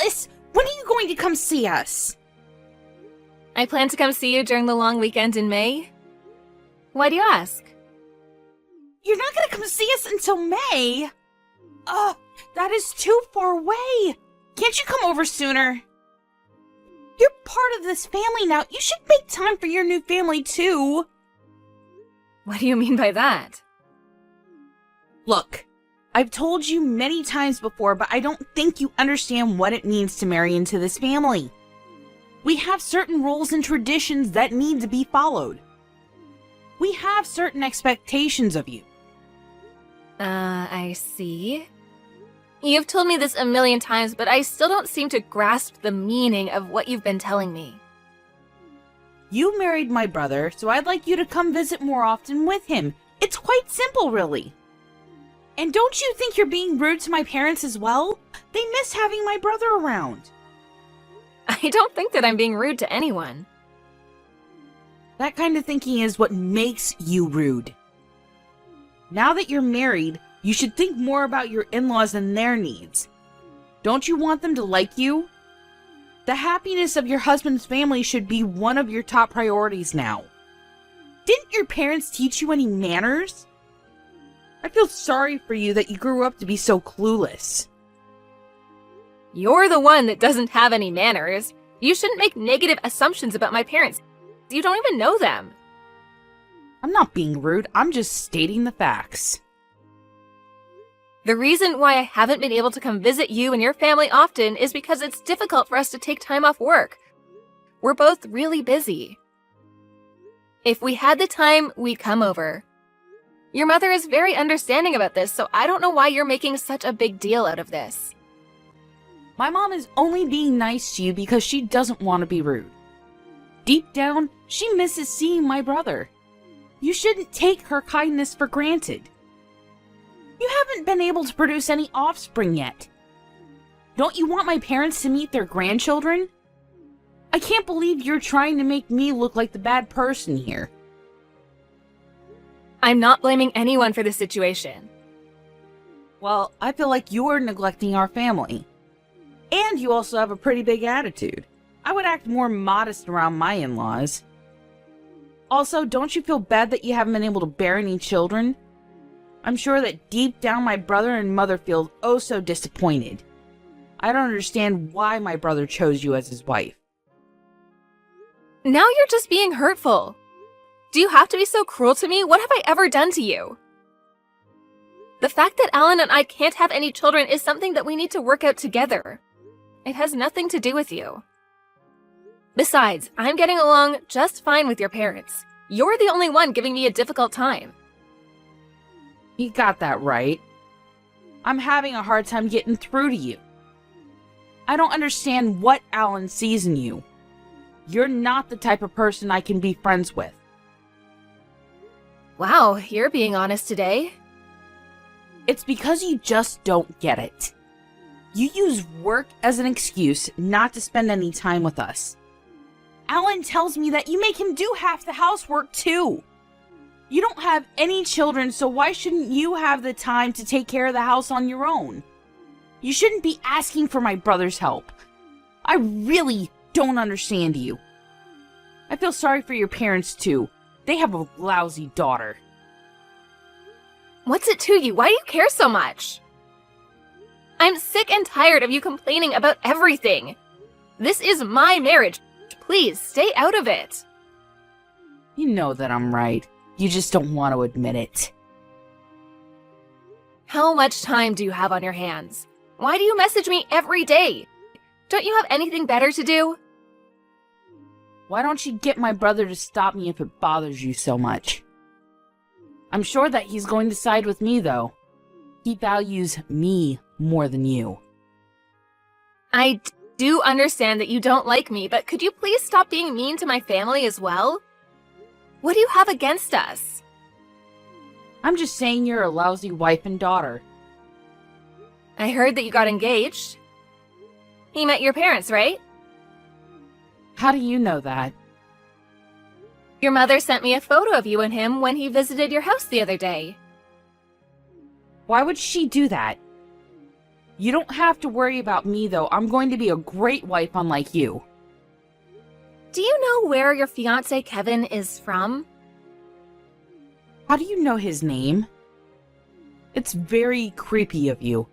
Alice, when are you going to come see us? I plan to come see you during the long weekend in May. Why do you ask? You're not going to come see us until May? That is too far away. Can't you come over sooner? You're part of this family now. You should make time for your new family, too. What do you mean by that? Look, I've told you many times before, but I don't think you understand what it means to marry into this family. We have certain rules and traditions that need to be followed. We have certain expectations of you. I see. You've told me this a million times, but I still don't seem to grasp the meaning of what you've been telling me. You married my brother, so I'd like you to come visit more often with him. It's quite simple, really. And don't you think you're being rude to my parents as well? They miss having my brother around. I don't think that I'm being rude to anyone. That kind of thinking is what makes you rude. Now that you're married, you should think more about your in-laws and their needs. Don't you want them to like you? The happiness of your husband's family should be one of your top priorities now. Didn't your parents teach you any manners? I feel sorry for you that you grew up to be so clueless. You're the one that doesn't have any manners. You shouldn't make negative assumptions about my parents. You don't even know them. I'm not being rude, I'm just stating the facts. The reason why I haven't been able to come visit you and your family often is because it's difficult for us to take time off work. We're both really busy. If we had the time, we'd come over. Your mother is very understanding about this, so I don't know why you're making such a big deal out of this. My mom is only being nice to you because she doesn't want to be rude. Deep down, she misses seeing my brother. You shouldn't take her kindness for granted. You haven't been able to produce any offspring yet. Don't you want my parents to meet their grandchildren? I can't believe you're trying to make me look like the bad person here. I'm not blaming anyone for the situation. Well, I feel like you're neglecting our family. And you also have a pretty big attitude. I would act more modest around my in-laws. Also, don't you feel bad that you haven't been able to bear any children? I'm sure that deep down my brother and mother feel oh so disappointed. I don't understand why my brother chose you as his wife. Now you're just being hurtful. Do you have to be so cruel to me? What have I ever done to you? The fact that Alan and I can't have any children is something that we need to work out together. It has nothing to do with you. Besides, I'm getting along just fine with your parents. You're the only one giving me a difficult time. You got that right. I'm having a hard time getting through to you. I don't understand what Alan sees in you. You're not the type of person I can be friends with. Wow, you're being honest today. It's because you just don't get it. You use work as an excuse not to spend any time with us. Alan tells me that you make him do half the housework too. You don't have any children, so why shouldn't you have the time to take care of the house on your own? You shouldn't be asking for my brother's help. I really don't understand you. I feel sorry for your parents too. They have a lousy daughter. What's it to you? Why do you care so much? I'm sick and tired of you complaining about everything. This is my marriage. Please, stay out of it. You know that I'm right. You just don't want to admit it. How much time do you have on your hands? Why do you message me every day? Don't you have anything better to do? Why don't you get my brother to stop me if it bothers you so much? I'm sure that he's going to side with me, though. He values me more than you. I do understand that you don't like me, but could you please stop being mean to my family as well? What do you have against us? I'm just saying you're a lousy wife and daughter. I heard that you got engaged. He met your parents, right? How do you know that? Your mother sent me a photo of you and him when he visited your house the other day. Why would she do that? You don't have to worry about me, though. I'm going to be a great wife, unlike you. Do you know where your fiancé Kevin is from? How do you know his name? It's very creepy of you.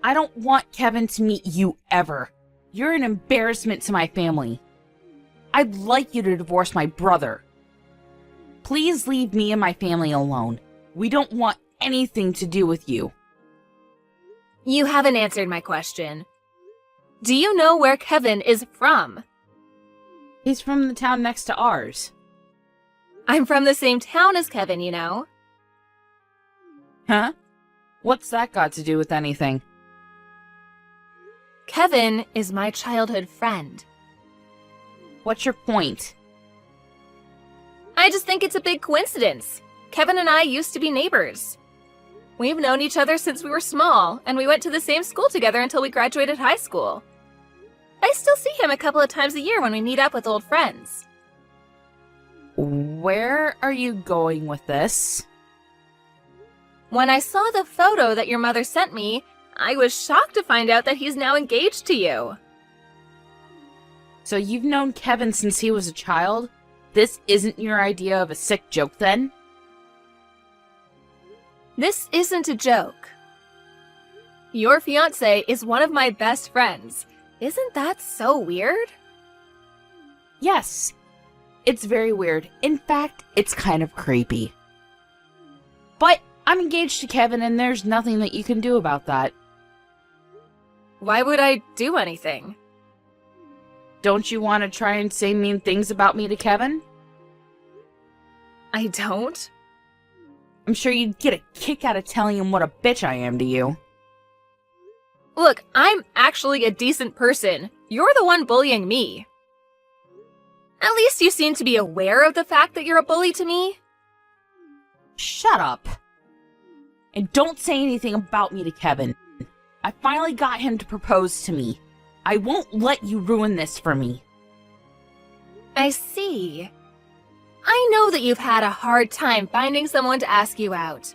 I don't want Kevin to meet you ever. You're an embarrassment to my family. I'd like you to divorce my brother. Please leave me and my family alone. We don't want anything to do with you. You haven't answered my question. Do you know where Kevin is from? He's from the town next to ours. I'm from the same town as Kevin, you know. Huh? What's that got to do with anything? Kevin is my childhood friend. What's your point? I just think it's a big coincidence. Kevin and I used to be neighbors. We've known each other since we were small, and we went to the same school together until we graduated high school. I still see him a couple of times a year when we meet up with old friends. Where are you going with this? When I saw the photo that your mother sent me, I was shocked to find out that he's now engaged to you. So you've known Kevin since he was a child? This isn't your idea of a sick joke, then? This isn't a joke. Your fiancé is one of my best friends. Isn't that so weird? Yes. It's very weird. In fact, it's kind of creepy. But I'm engaged to Kevin, and there's nothing that you can do about that. Why would I do anything? Don't you want to try and say mean things about me to Kevin? I don't. I'm sure you'd get a kick out of telling him what a bitch I am to you. Look, I'm actually a decent person. You're the one bullying me. At least you seem to be aware of the fact that you're a bully to me. Shut up. And don't say anything about me to Kevin. I finally got him to propose to me. I won't let you ruin this for me. I see. I know that you've had a hard time finding someone to ask you out.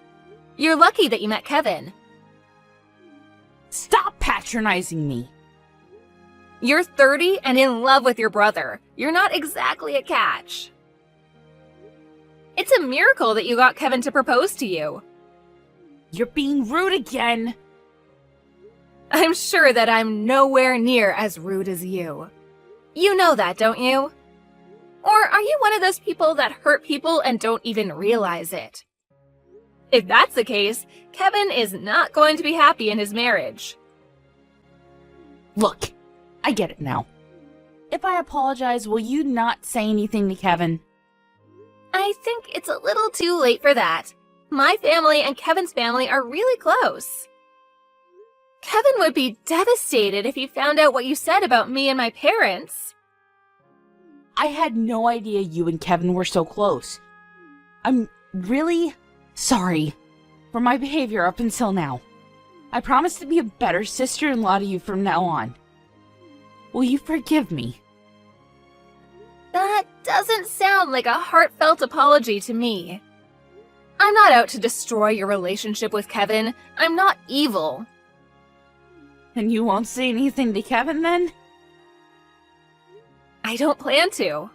You're lucky that you met Kevin. Stop patronizing me. You're 30 and in love with your brother. You're not exactly a catch. It's a miracle that you got Kevin to propose to you. You're being rude again. I'm sure that I'm nowhere near as rude as you. You know that, don't you? Or are you one of those people that hurt people and don't even realize it? If that's the case, Kevin is not going to be happy in his marriage. Look, I get it now. If I apologize, will you not say anything to Kevin? I think it's a little too late for that. My family and Kevin's family are really close. Kevin would be devastated if he found out what you said about me and my parents. I had no idea you and Kevin were so close. I'm really sorry for my behavior up until now. I promise to be a better sister-in-law to you from now on. Will you forgive me? That doesn't sound like a heartfelt apology to me. I'm not out to destroy your relationship with Kevin. I'm not evil. And you won't say anything to Kevin then? I don't plan to.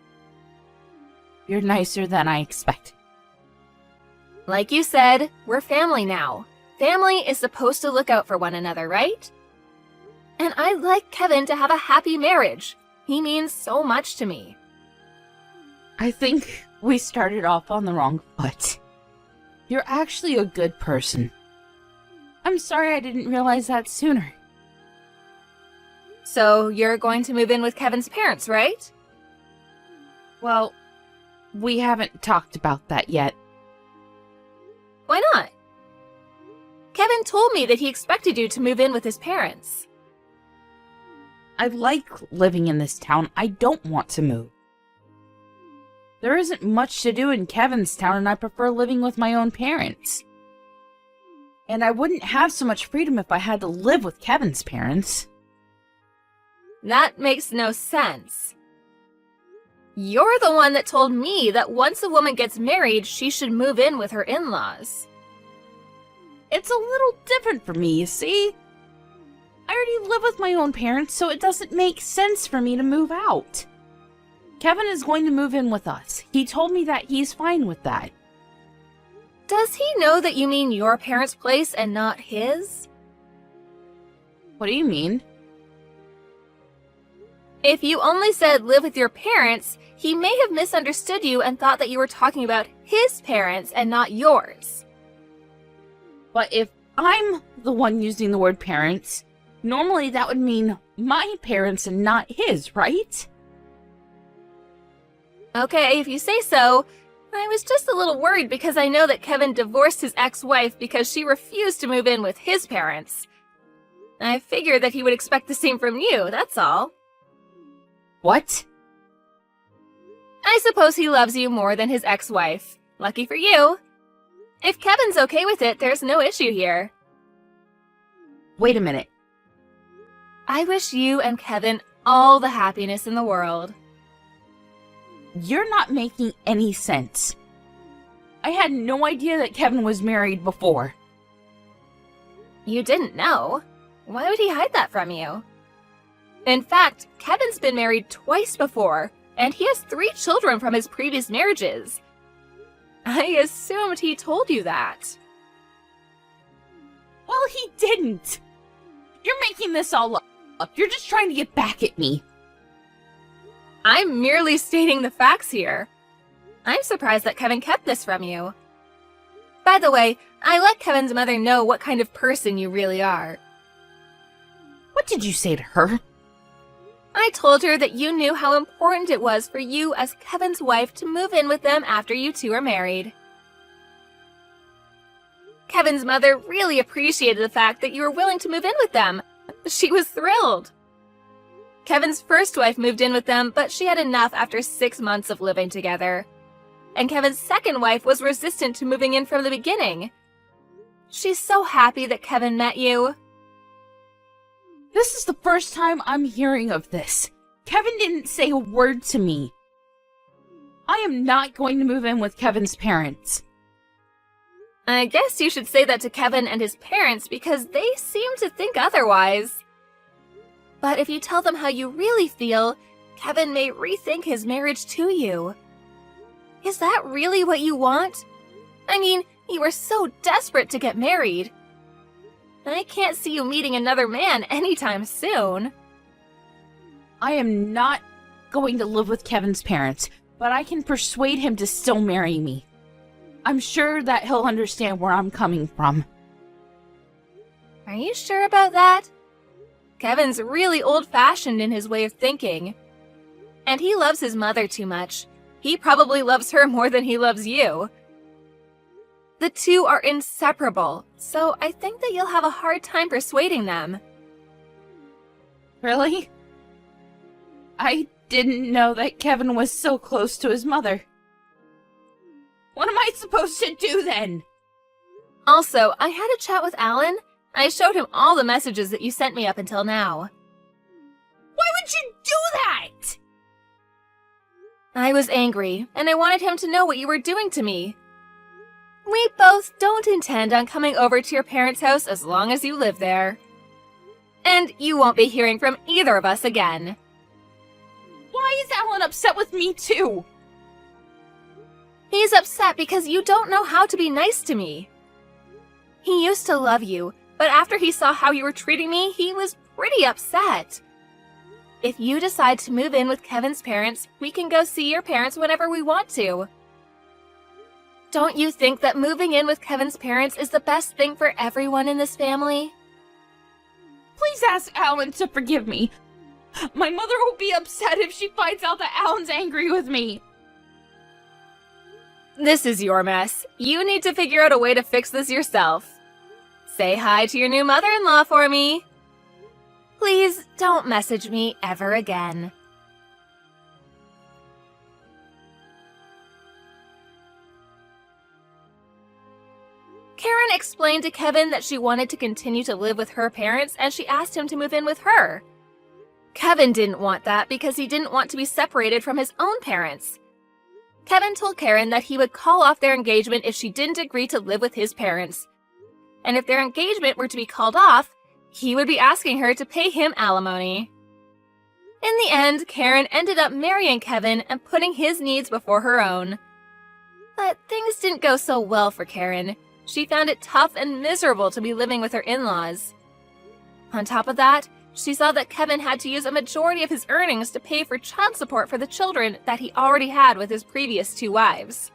You're nicer than I expected. Like you said, we're family now. Family is supposed to look out for one another, right? And I'd like Kevin to have a happy marriage. He means so much to me. I think we started off on the wrong foot. You're actually a good person. I'm sorry I didn't realize that sooner. So you're going to move in with Kevin's parents, right? Well, we haven't talked about that yet. Why not? Kevin told me that he expected you to move in with his parents. I like living in this town. I don't want to move. There isn't much to do in Kevin's town, and I prefer living with my own parents. And I wouldn't have so much freedom if I had to live with Kevin's parents. That makes no sense. You're the one that told me that once a woman gets married, she should move in with her in-laws. It's a little different for me, you see? I already live with my own parents, so it doesn't make sense for me to move out. Kevin is going to move in with us. He told me that he's fine with that. Does he know that you mean your parents' place and not his? What do you mean? If you only said live with your parents, he may have misunderstood you and thought that you were talking about his parents and not yours. But if I'm the one using the word parents, normally that would mean my parents and not his, right? Okay, if you say so. I was just a little worried because I know that Kevin divorced his ex-wife because she refused to move in with his parents. I figured that he would expect the same from you, that's all. What? I suppose he loves you more than his ex-wife. Lucky for you. If Kevin's okay with it, there's no issue here. Wait a minute. I wish you and Kevin all the happiness in the world. You're not making any sense. I had no idea that Kevin was married before. You didn't know? Why would he hide that from you? In fact, Kevin's been married twice before, and he has 3 children from his previous marriages. I assumed he told you that. Well, he didn't. You're making this all up. You're just trying to get back at me. I'm merely stating the facts here. I'm surprised that Kevin kept this from you. By the way, I let Kevin's mother know what kind of person you really are. What did you say to her? I told her that you knew how important it was for you as Kevin's wife to move in with them after you two are married. Kevin's mother really appreciated the fact that you were willing to move in with them. She was thrilled. Kevin's first wife moved in with them, but she had enough after 6 months of living together. And Kevin's second wife was resistant to moving in from the beginning. She's so happy that Kevin met you. This is the first time I'm hearing of this. Kevin didn't say a word to me. I am not going to move in with Kevin's parents. I guess you should say that to Kevin and his parents because they seem to think otherwise. But if you tell them how you really feel, Kevin may rethink his marriage to you. Is that really what you want? I mean, you were so desperate to get married. I can't see you meeting another man anytime soon. I am not going to live with Kevin's parents, but I can persuade him to still marry me. I'm sure that he'll understand where I'm coming from. Are you sure about that? Kevin's really old-fashioned in his way of thinking. And he loves his mother too much. He probably loves her more than he loves you. The two are inseparable, so I think that you'll have a hard time persuading them. Really? I didn't know that Kevin was so close to his mother. What am I supposed to do then? Also, I had a chat with Alan. I showed him all the messages that you sent me up until now. Why would you do that? I was angry, and I wanted him to know what you were doing to me. We both don't intend on coming over to your parents' house as long as you live there. And you won't be hearing from either of us again. Why is Alan upset with me too? He's upset because you don't know how to be nice to me. He used to love you, but after he saw how you were treating me, he was pretty upset. If you decide to move in with Kevin's parents, we can go see your parents whenever we want to. Don't you think that moving in with Kevin's parents is the best thing for everyone in this family? Please ask Alan to forgive me. My mother will be upset if she finds out that Alan's angry with me. This is your mess. You need to figure out a way to fix this yourself. Say hi to your new mother-in-law for me. Please don't message me ever again. Karen explained to Kevin that she wanted to continue to live with her parents and she asked him to move in with her. Kevin didn't want that because he didn't want to be separated from his own parents. Kevin told Karen that he would call off their engagement if she didn't agree to live with his parents. And if their engagement were to be called off, he would be asking her to pay him alimony. In the end, Karen ended up marrying Kevin and putting his needs before her own. But things didn't go so well for Karen. She found it tough and miserable to be living with her in-laws. On top of that, she saw that Kevin had to use a majority of his earnings to pay for child support for the children that he already had with his previous 2 wives.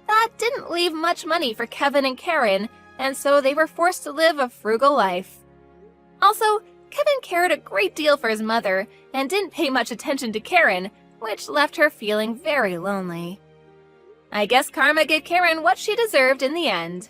That didn't leave much money for Kevin and Karen, and so they were forced to live a frugal life. Also, Kevin cared a great deal for his mother and didn't pay much attention to Karen, which left her feeling very lonely. I guess karma gave Karen what she deserved in the end.